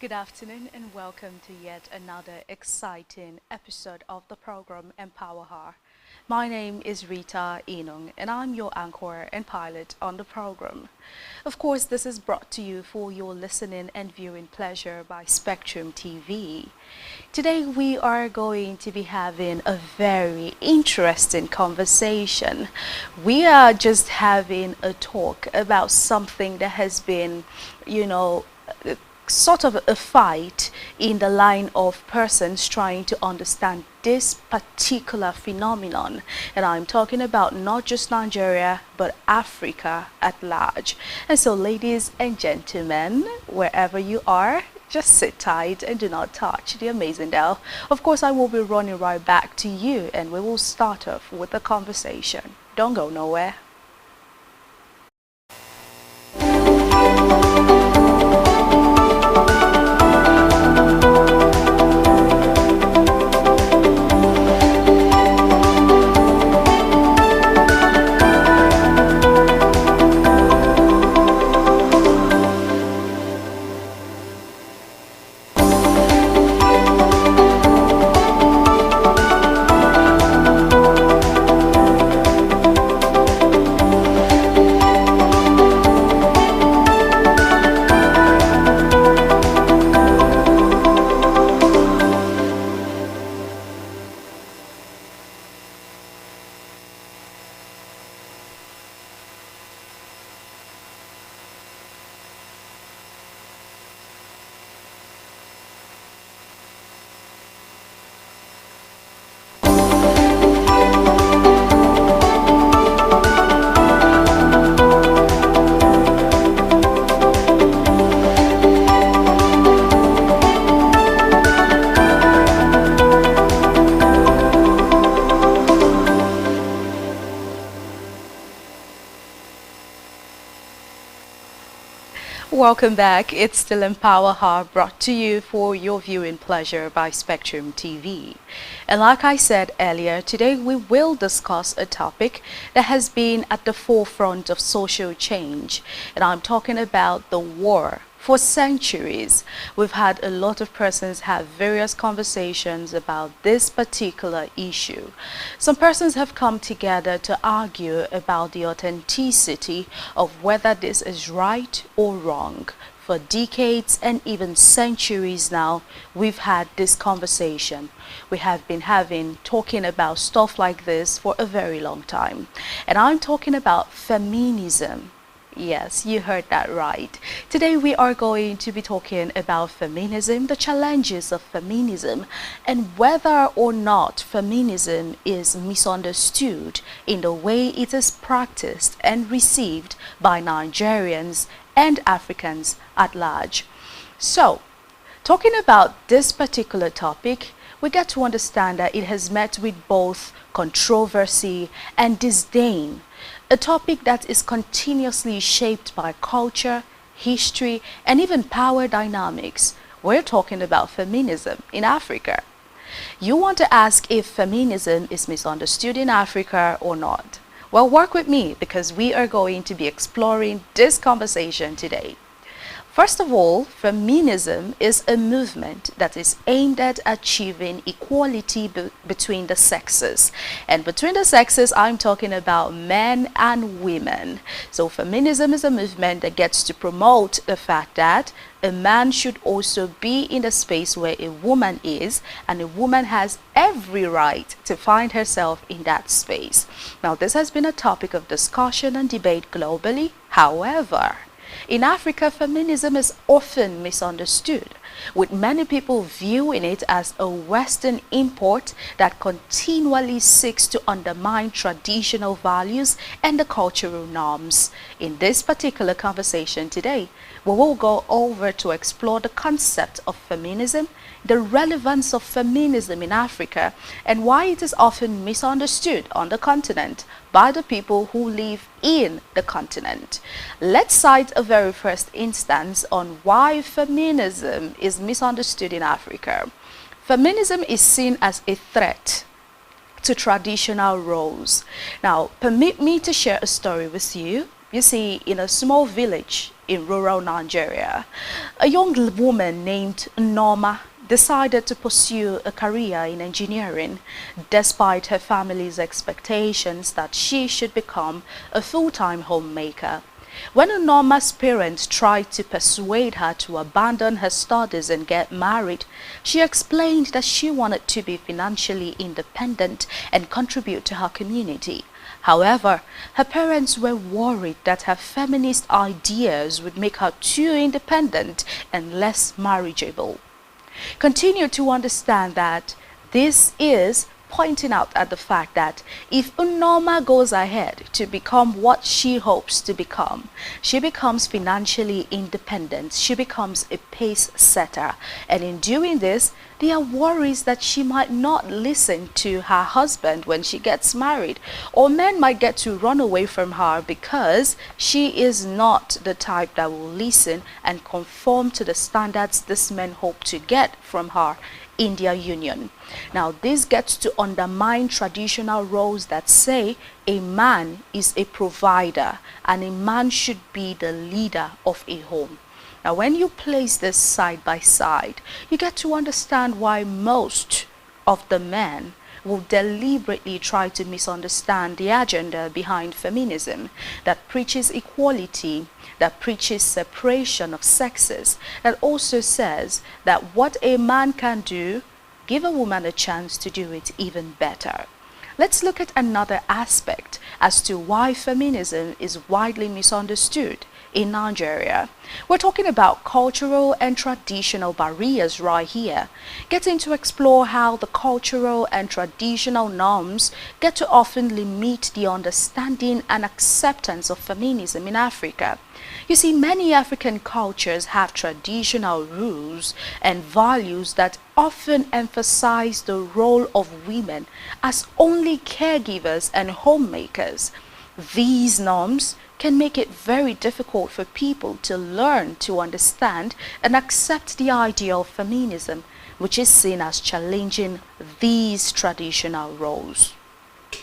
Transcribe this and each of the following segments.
Good afternoon and welcome to yet another exciting episode of the program Empowerher. My name is Rita Inung and I'm your anchor and pilot on the program. Of course, this is brought to you for your listening and viewing pleasure by Spectrum TV. Today we are going to be having a very interesting conversation. We are just having a talk about something that has been, you know, sort of a fight in the line of persons trying to understand this particular phenomenon. And I'm talking about not just Nigeria, but Africa at large. And so, ladies and gentlemen, wherever you are, just sit tight and do not touch the amazing dial. Of course, I will be running right back to you and we will start off with the conversation. Don't go nowhere. Welcome back. It's still Empower Her, brought to you for your viewing pleasure by Spectrum TV. And like I said earlier, today we will discuss a topic that has been at the forefront of social change. And I'm talking about the war. For centuries, we've had a lot of persons have various conversations about this particular issue. Some persons have come together to argue about the authenticity of whether this is right or wrong. For decades and even centuries now, we've had this conversation. We have been talking about stuff like this for a very long time. And I'm talking about feminism. Yes, you heard that right. Today we are going to be talking about feminism, the challenges of feminism, and whether or not feminism is misunderstood in the way it is practiced and received by Nigerians and Africans at large. So, talking about this particular topic, we get to understand that it has met with both controversy and disdain. A topic that is continuously shaped by culture, history, and even power dynamics. We're talking about feminism in Africa. You want to ask if feminism is misunderstood in Africa or not? Well, work with me because we are going to be exploring this conversation today. First of all, feminism is a movement that is aimed at achieving equality between the sexes. And between the sexes, I'm talking about men and women. So feminism is a movement that gets to promote the fact that a man should also be in the space where a woman is, and a woman has every right to find herself in that space. Now, this has been a topic of discussion and debate globally. However, in Africa, feminism is often misunderstood, with many people viewing it as a Western import that continually seeks to undermine traditional values and the cultural norms. In this particular conversation today, we will go over to explore the concept of feminism, the relevance of feminism in Africa, and why it is often misunderstood on the continent by the people who live in the continent. Let's cite a very first instance on why feminism is misunderstood in Africa. Feminism is seen as a threat to traditional roles. Now, permit me to share a story with you. You see, in a small village in rural Nigeria, A young woman named Norma decided to pursue a career in engineering despite her family's expectations that she should become a full-time homemaker. When Norma's parents tried to persuade her to abandon her studies and get married, she explained that she wanted to be financially independent and contribute to her community. However, her parents were worried that her feminist ideas would make her too independent and less marriageable. Continue to understand that this is pointing out at the fact that if Norma goes ahead to become what she hopes to become, she becomes financially independent, she becomes a pace setter, and in doing this, there are worries that she might not listen to her husband when she gets married, or men might get to run away from her because she is not the type that will listen and conform to the standards this men hope to get from her in their union. Now, this gets to undermine traditional roles that say a man is a provider and a man should be the leader of a home. Now, when you place this side by side, you get to understand why most of the men will deliberately try to misunderstand the agenda behind feminism that preaches equality, that preaches separation of sexes, that also says that what a man can do, give a woman a chance to do it even better. Let's look at another aspect as to why feminism is widely misunderstood in Nigeria. We're talking about cultural and traditional barriers right here, getting to explore how the cultural and traditional norms get to often limit the understanding and acceptance of feminism in Africa. You see, many African cultures have traditional rules and values that often emphasize the role of women as only caregivers and homemakers. These norms can make it very difficult for people to learn to understand and accept the idea of feminism, which is seen as challenging these traditional roles.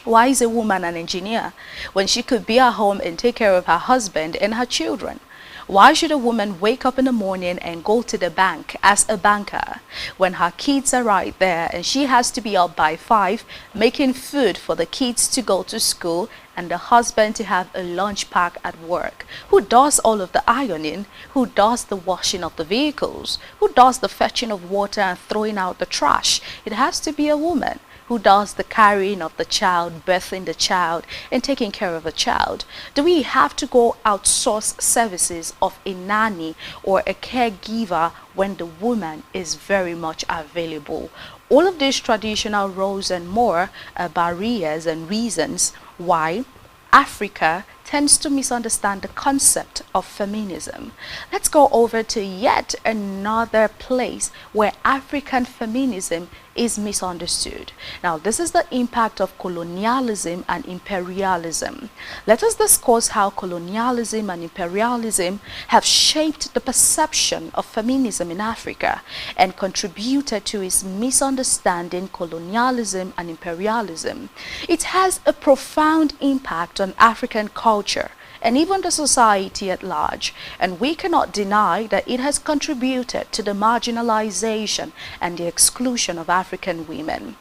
Why is a woman an engineer when she could be at home and take care of her husband and her children? Why should a woman wake up in the morning and go to the bank as a banker when her kids are right there and she has to be up by 5 making food for the kids to go to school and the husband to have a lunch pack at work? Who does all of the ironing? Who does the washing of the vehicles? Who does the fetching of water and throwing out the trash? It has to be a woman. Who does the carrying of the child, birthing the child, and taking care of the child? Do we have to go outsource services of a nanny or a caregiver when the woman is very much available? All of these traditional roles and more are barriers and reasons why Africa tends to misunderstand the concept of feminism. Let's go over to yet another place where African feminism is misunderstood. Now, this is the impact of colonialism and imperialism. Let us discuss how colonialism and imperialism have shaped the perception of feminism in Africa and contributed to its misunderstanding colonialism and imperialism. It has a profound impact on African culture and even the society at large, and we cannot deny that it has contributed to the marginalization and the exclusion of African women.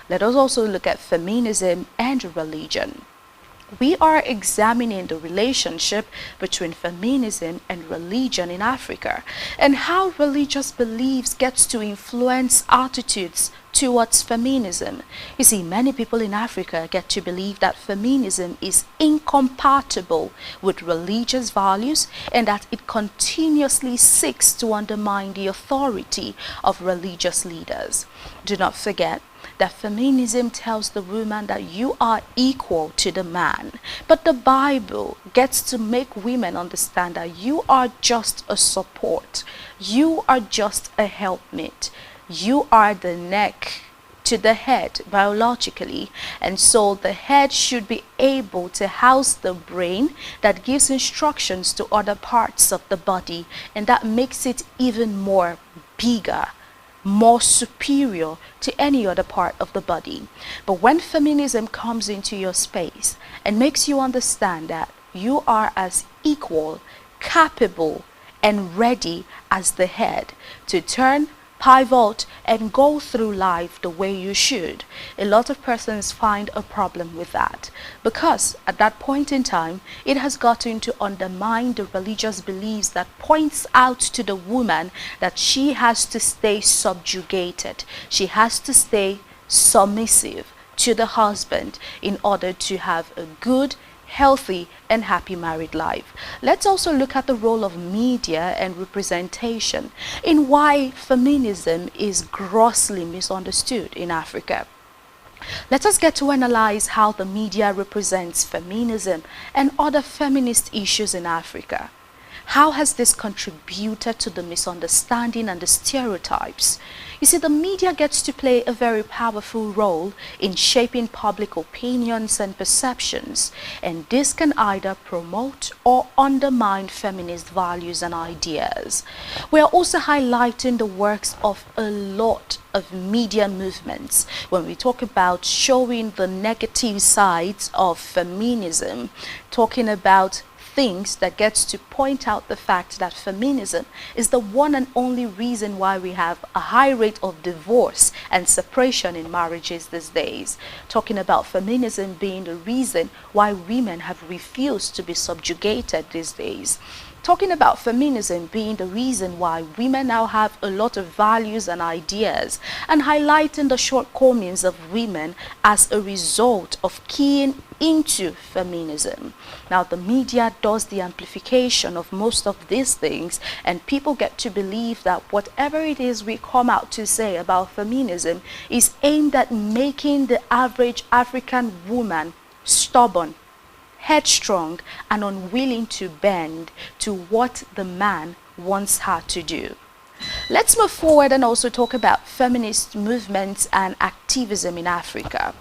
Let us also look at feminism and religion. We are examining the relationship between feminism and religion in Africa and how religious beliefs gets to influence attitudes towards feminism. You see, many people in Africa get to believe that feminism is incompatible with religious values and that it continuously seeks to undermine the authority of religious leaders. Do not forget that feminism tells the woman that you are equal to the man. But the Bible gets to make women understand that you are just a support. You are just a helpmate. You are the neck to the head biologically, and so the head should be able to house the brain that gives instructions to other parts of the body, and that makes it even more bigger, more superior to any other part of the body. But when feminism comes into your space and makes you understand that you are as equal, capable, and ready as the head to turn, pivot, and go through life the way you should. A lot of persons find a problem with that because at that point in time, it has gotten to undermine the religious beliefs that points out to the woman that she has to stay subjugated. She has to stay submissive to the husband in order to have a good, healthy and happy married life. Let's also look at the role of media and representation in why feminism is grossly misunderstood in Africa. Let us get to analyze how the media represents feminism and other feminist issues in Africa. How has this contributed to the misunderstanding and the stereotypes? You see, the media gets to play a very powerful role in shaping public opinions and perceptions, and this can either promote or undermine feminist values and ideas. We are also highlighting the works of a lot of media movements when we talk about showing the negative sides of feminism, talking about things that gets to point out the fact that feminism is the one and only reason why we have a high rate of divorce and separation in marriages these days. Talking about feminism being the reason why women have refused to be subjugated these days. Talking about feminism being the reason why women now have a lot of values and ideas, and highlighting the shortcomings of women as a result of keying into feminism. Now the media does the amplification of most of these things, and people get to believe that whatever it is we come out to say about feminism is aimed at making the average African woman stubborn, headstrong, and unwilling to bend to what the man wants her to do. Let's move forward and also talk about feminist movements and activism in Africa.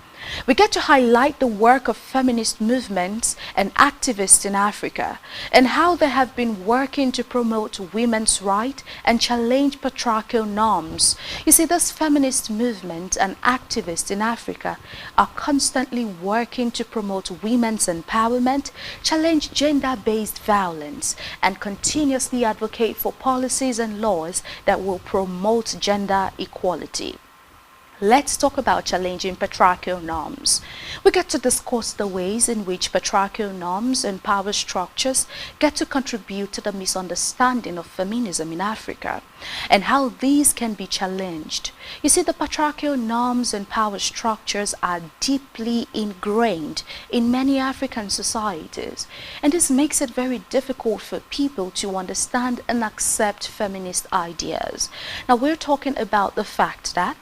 We get to highlight the work of feminist movements and activists in Africa and how they have been working to promote women's rights and challenge patriarchal norms. You see, this feminist movement and activists in Africa are constantly working to promote women's empowerment, challenge gender-based violence, and continuously advocate for policies and laws that will promote gender equality. Let's talk about challenging patriarchal norms. We get to discuss the ways in which patriarchal norms and power structures get to contribute to the misunderstanding of feminism in Africa and how these can be challenged. You see, the patriarchal norms and power structures are deeply ingrained in many African societies, and this makes it very difficult for people to understand and accept feminist ideas. Now, we're talking about the fact that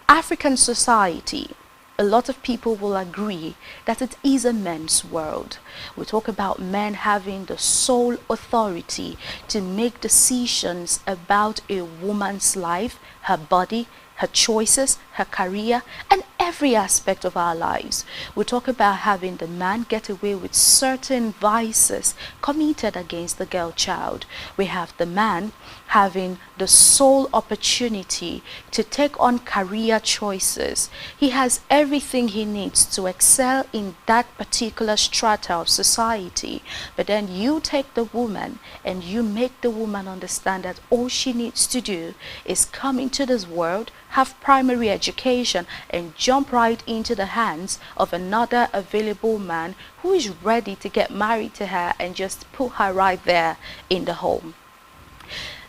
African society, a lot of people will agree that it is a men's world. We talk about men having the sole authority to make decisions about a woman's life, her body, her choices, her career, and every aspect of our lives. We talk about having the man get away with certain vices committed against the girl child. We have the man having the sole opportunity to take on career choices. He has everything he needs to excel in that particular strata of society. But then you take the woman and you make the woman understand that all she needs to do is come into this world, have primary education, and jump right into the hands of another available man who is ready to get married to her and just put her right there in the home.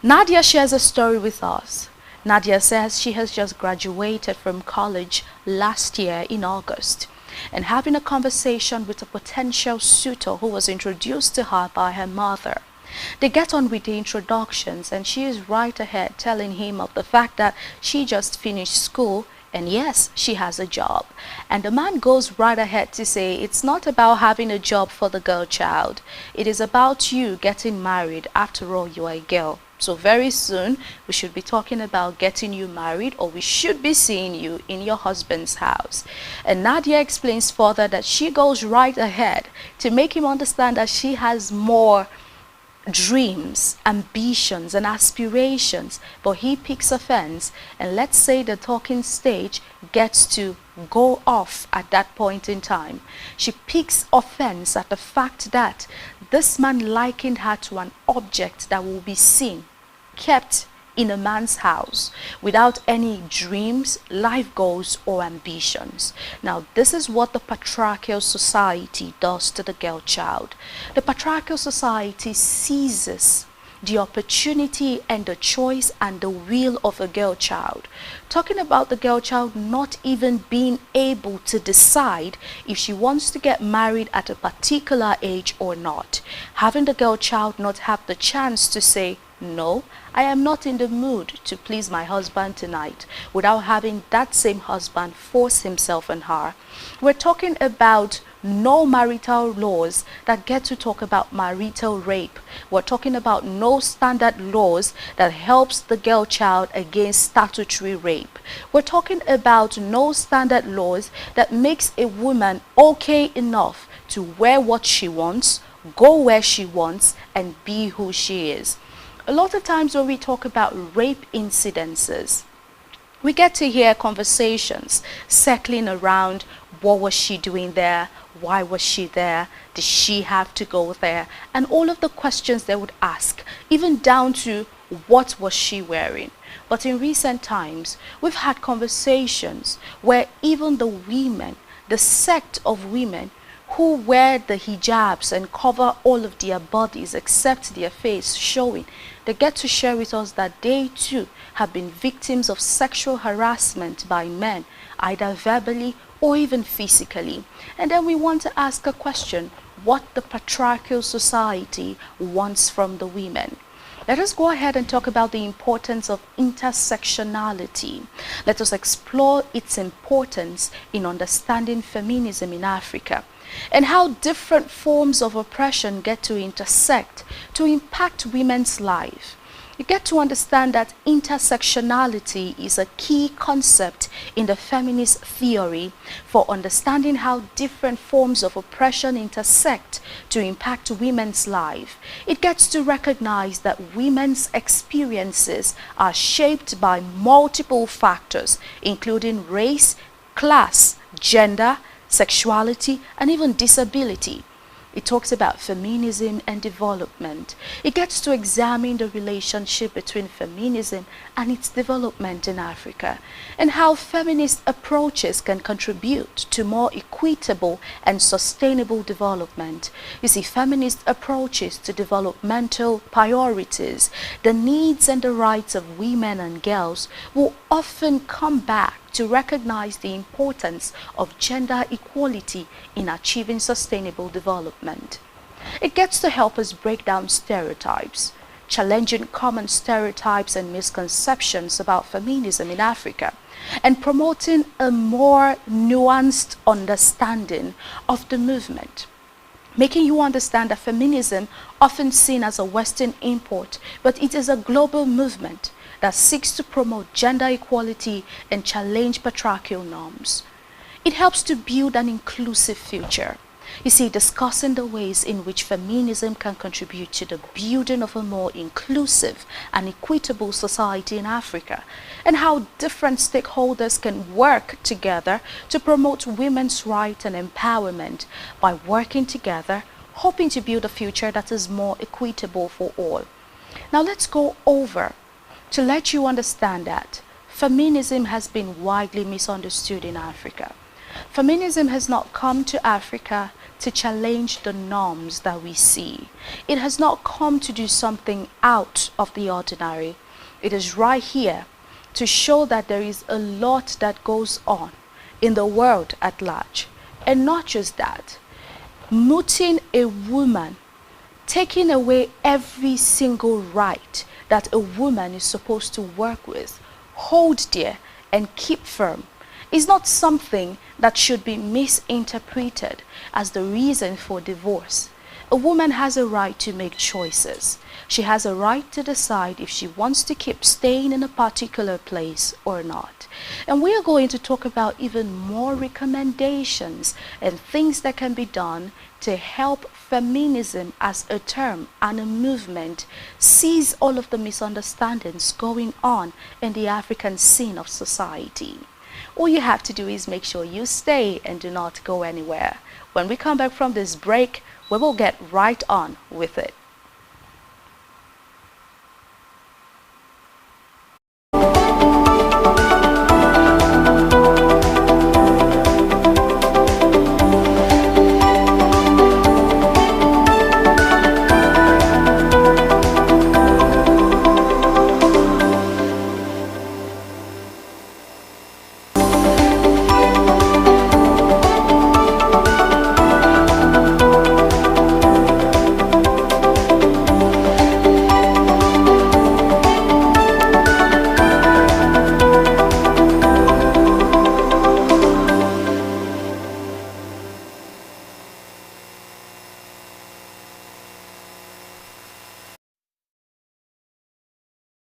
Nadia shares a story with us. Nadia says she has just graduated from college last year in August, and having a conversation with a potential suitor who was introduced to her by her mother. They get on with the introductions, and she is right ahead telling him of the fact that she just finished school and yes, she has a job. And the man goes right ahead to say it's not about having a job for the girl child. It is about you getting married. After all, you are a girl. So very soon we should be talking about getting you married, or we should be seeing you in your husband's house. And Nadia explains further that she goes right ahead to make him understand that she has more dreams, ambitions, and aspirations, but he picks offense, and let's say the talking stage gets to go off at that point in time. She picks offense at the fact that this man likened her to an object that will be seen, kept in a man's house without any dreams, life goals, or ambitions. Now, this is what the patriarchal society does to the girl child. The patriarchal society seizes the opportunity and the choice and the will of a girl child. Talking about the girl child not even being able to decide if she wants to get married at a particular age or not. Having the girl child not have the chance to say, no, I am not in the mood to please my husband tonight, without having that same husband force himself on her. We're talking about no marital laws that get to talk about marital rape. We're talking about no standard laws that helps the girl child against statutory rape. We're talking about no standard laws that makes a woman okay enough to wear what she wants, go where she wants, and be who she is. A lot of times when we talk about rape incidences, we get to hear conversations circling around what was she doing there, why was she there, did she have to go there, and all of the questions they would ask, even down to what was she wearing. But in recent times, we've had conversations where even the women, the sect of women who wear the hijabs and cover all of their bodies except their face showing, they get to share with us that they too have been victims of sexual harassment by men, either verbally or even physically. And then we want to ask a question: what the patriarchal society wants from the women. Let us go ahead and talk about the importance of intersectionality. Let us explore its importance in understanding feminism in Africa, and how different forms of oppression get to intersect to impact women's life. You get to understand that intersectionality is a key concept in the feminist theory for understanding how different forms of oppression intersect to impact women's life. It gets to recognize that women's experiences are shaped by multiple factors, including race, class, gender, sexuality, and even disability. It talks about feminism and development. It gets to examine the relationship between feminism and its development in Africa, and how feminist approaches can contribute to more equitable and sustainable development. You see, feminist approaches to developmental priorities, the needs and the rights of women and girls, will often come back to recognize the importance of gender equality in achieving sustainable development. It gets to help us break down stereotypes, challenging common stereotypes and misconceptions about feminism in Africa, and promoting a more nuanced understanding of the movement, making you understand that feminism, often seen as a Western import, but it is a global movement that seeks to promote gender equality and challenge patriarchal norms. It helps to build an inclusive future. You see, discussing the ways in which feminism can contribute to the building of a more inclusive and equitable society in Africa, and how different stakeholders can work together to promote women's rights and empowerment by working together, hoping to build a future that is more equitable for all. Now let's go over to let you understand that feminism has been widely misunderstood in Africa. Feminism has not come to Africa to challenge the norms that we see. It has not come to do something out of the ordinary. It is right here to show that there is a lot that goes on in the world at large. And not just that, mooting a woman, taking away every single right that a woman is supposed to work with, hold dear, and keep firm, is not something that should be misinterpreted as the reason for divorce. A woman has a right to make choices. She has a right to decide if she wants to keep staying in a particular place or not. And we are going to talk about even more recommendations and things that can be done to help feminism as a term and a movement seize all of the misunderstandings going on in the African scene of society. All you have to do is make sure you stay and do not go anywhere. When we come back from this break, we will get right on with it.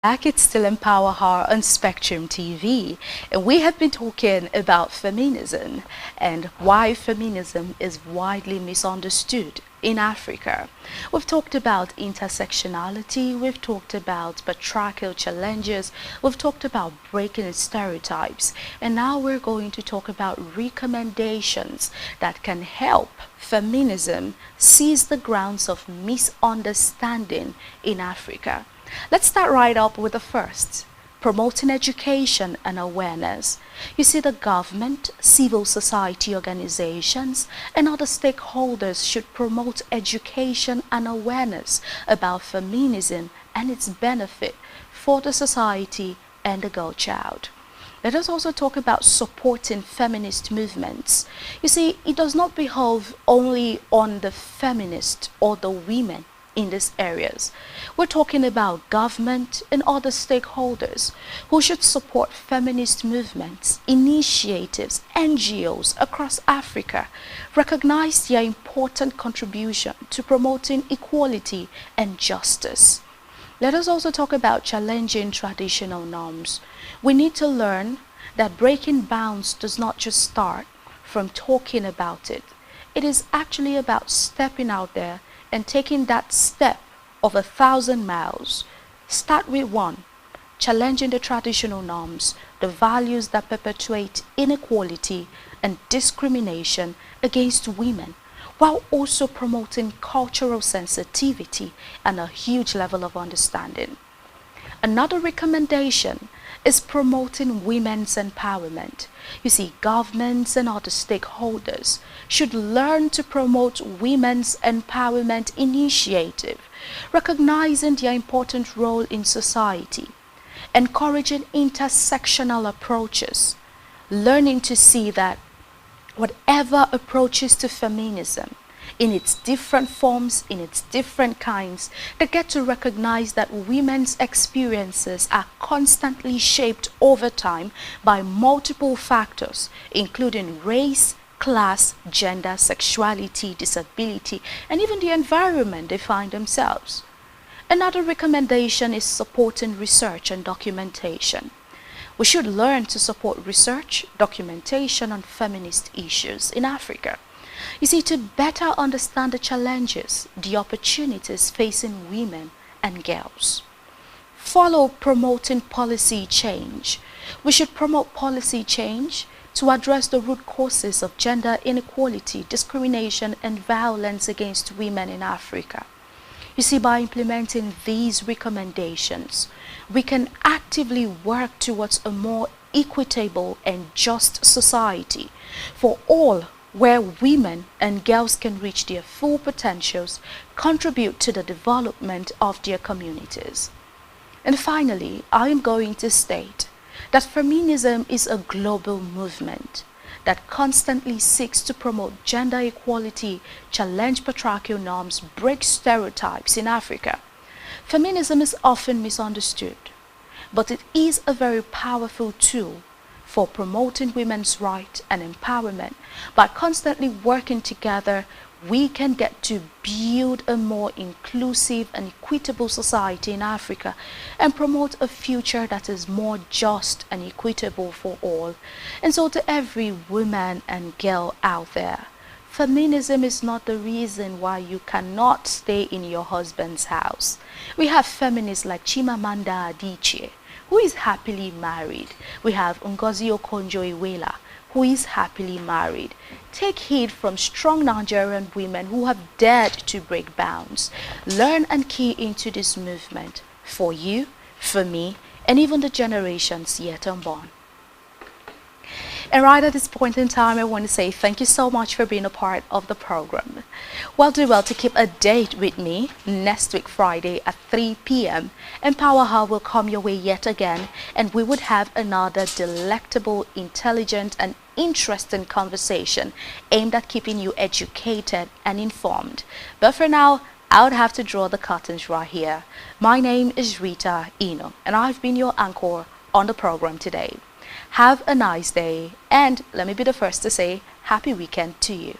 Back, it's still Empowerher on Spectrum TV, and we have been talking about feminism and why feminism is widely misunderstood in Africa. We've talked about intersectionality, we've talked about patriarchal challenges, we've talked about breaking stereotypes, and now we're going to talk about recommendations that can help feminism seize the grounds of misunderstanding in Africa. Let's start right up with the first, promoting education and awareness. You see, the government, civil society organizations, and other stakeholders should promote education and awareness about feminism and its benefit for the society and the girl child. Let us also talk about supporting feminist movements. You see, it does not behove only on the feminist or the women in these areas. We're talking about government and other stakeholders who should support feminist movements, initiatives, NGOs across Africa, recognize their important contribution to promoting equality and justice. Let us also talk about challenging traditional norms. We need to learn that breaking bounds does not just start from talking about it. It is actually about stepping out there and taking that step of 1,000 miles. Start with one, challenging the traditional norms, the values that perpetuate inequality and discrimination against women, while also promoting cultural sensitivity and a huge level of understanding. Another recommendation is promoting women's empowerment. You see, governments and other stakeholders should learn to promote women's empowerment initiative, recognizing their important role in society, encouraging intersectional approaches, learning to see that whatever approaches to feminism, in its different forms, in its different kinds, they get to recognize that women's experiences are constantly shaped over time by multiple factors, including race, class, gender, sexuality, disability, and even the environment they find themselves. Another recommendation is supporting research and documentation. We should learn to support research, documentation on feminist issues in Africa. You see, to better understand the challenges, the opportunities facing women and girls. Follow promoting policy change. We should promote policy change to address the root causes of gender inequality, discrimination, and violence against women in Africa. You see, by implementing these recommendations, we can actively work towards a more equitable and just society for all, where women and girls can reach their full potentials, contribute to the development of their communities. And finally, I am going to state that feminism is a global movement that constantly seeks to promote gender equality, challenge patriarchal norms, break stereotypes in Africa. Feminism is often misunderstood, but it is a very powerful tool for promoting women's rights and empowerment by constantly working together we can get to build a more inclusive and equitable society in Africa and promote a future that is more just and equitable for all. And so to every woman and girl out there, feminism is not the reason why you cannot stay in your husband's house. We have feminists like Chimamanda Adichie, who is happily married. We have Ngozi Okonjo-Iweala, who is happily married. Take heed from strong Nigerian women who have dared to break bounds. Learn and key into this movement for you, for me, and even the generations yet unborn. And right at this point in time, I want to say thank you so much for being a part of the program. Well, do well to keep a date with me next week Friday at 3 p.m. Empowerher will come your way yet again, and we would have another delectable, intelligent, and interesting conversation aimed at keeping you educated and informed. But for now, I would have to draw the curtains right here. My name is Rita Eno, and I've been your anchor on the program today. Have a nice day, and let me be the first to say happy weekend to you.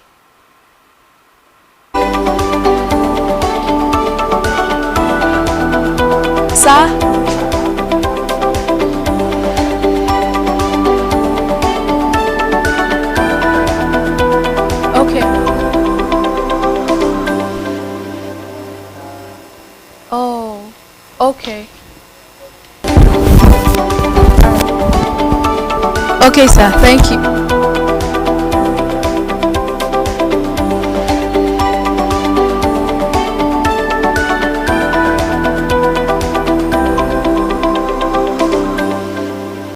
Sir? Okay. Oh, okay. Okay, sir. Thank you.